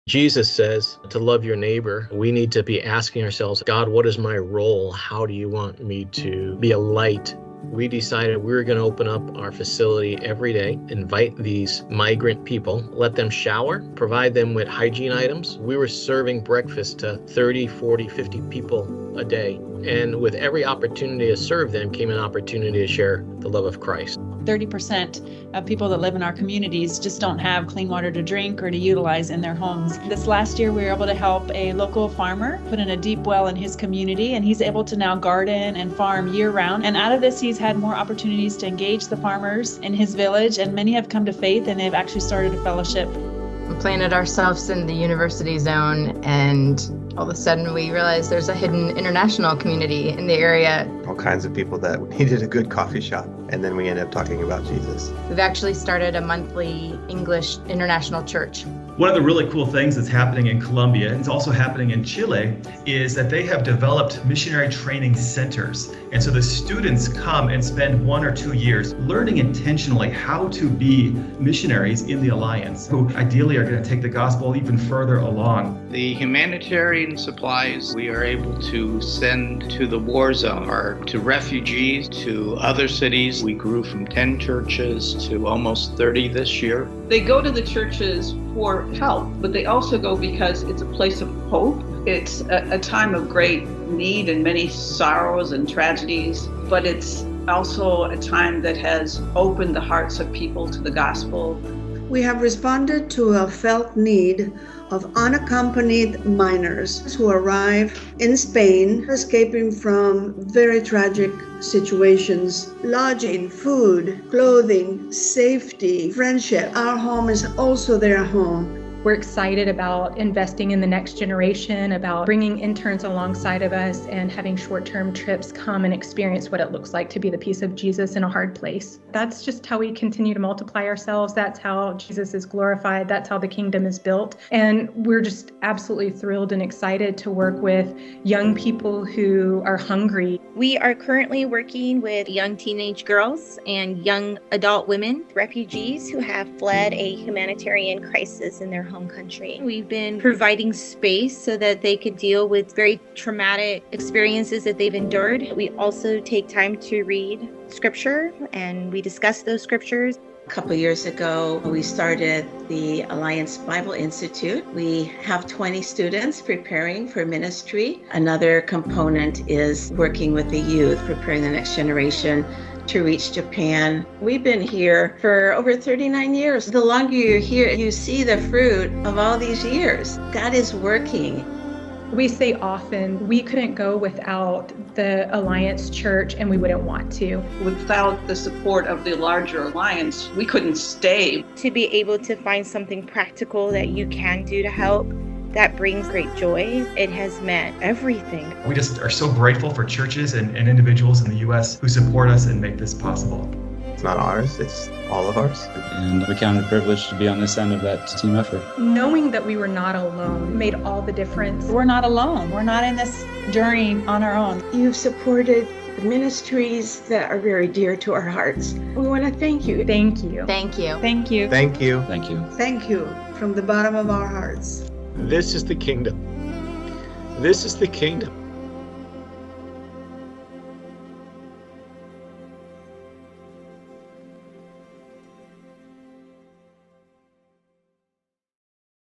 Jesus says to love your neighbor. We need to be asking ourselves, God, what is my role? How do you want me to be a light? We decided we were going to open up our facility every day, invite these migrant people, let them shower, provide them with hygiene items. We were serving breakfast to 30, 40, 50 people a day. And with every opportunity to serve them came an opportunity to share the love of Christ. 30% of people that live in our communities just don't have clean water to drink or to utilize in their homes. This last year, we were able to help a local farmer put in a deep well in his community, and he's able to now garden and farm year-round. And out of this, he's had more opportunities to engage the farmers in his village, and many have come to faith, and they've actually started a fellowship. We planted ourselves in the university zone, and all of a sudden we realized there's a hidden international community in the area. All kinds of people that needed a good coffee shop, and then we ended up talking about Jesus. We've actually started a monthly English international church. One of the really cool things that's happening in Colombia, and it's also happening in Chile, is that they have developed missionary training centers. And so the students come and spend 1 or 2 years learning intentionally how to be missionaries in the Alliance, who ideally are going to take the gospel even further along. The humanitarian supplies we are able to send to the war zone or to refugees, to other cities. We grew from 10 churches to almost 30 this year. They go to the churches for help, but they also go because it's a place of hope. It's a time of great need and many sorrows and tragedies, but it's also a time that has opened the hearts of people to the gospel. We have responded to a felt need of unaccompanied minors who arrive in Spain, escaping from very tragic situations. Lodging, food, clothing, safety, friendship. Our home is also their home. We're excited about investing in the next generation, about bringing interns alongside of us and having short-term trips come and experience what it looks like to be the piece of Jesus in a hard place. That's just how we continue to multiply ourselves. That's how Jesus is glorified. That's how the kingdom is built. And we're just absolutely thrilled and excited to work with young people who are hungry. We are currently working with young teenage girls and young adult women, refugees who have fled a humanitarian crisis in their home country. We've been providing space so that they could deal with very traumatic experiences that they've endured. We also take time to read scripture and we discuss those scriptures. A couple of years ago, we started the Alliance Bible Institute. We have 20 students preparing for ministry. Another component is working with the youth, preparing the next generation to reach Japan. We've been here for over 39 years. The longer you're here, you see the fruit of all these years. God is working. We say often, we couldn't go without the Alliance Church and we wouldn't want to. Without the support of the larger Alliance, we couldn't stay. To be able to find something practical that you can do to help, that brings great joy. It has meant everything. We just are so grateful for churches and individuals in the U.S. who support us and make this possible. It's not ours, it's all of ours. And we count it a privilege to be on this end of that team effort. Knowing that we were not alone made all the difference. We're not alone. We're not in this journey on our own. You've supported ministries that are very dear to our hearts. We want to thank you. Thank you. Thank you. Thank you. Thank you. Thank you. Thank you from the bottom of our hearts. This is the kingdom. This is the kingdom.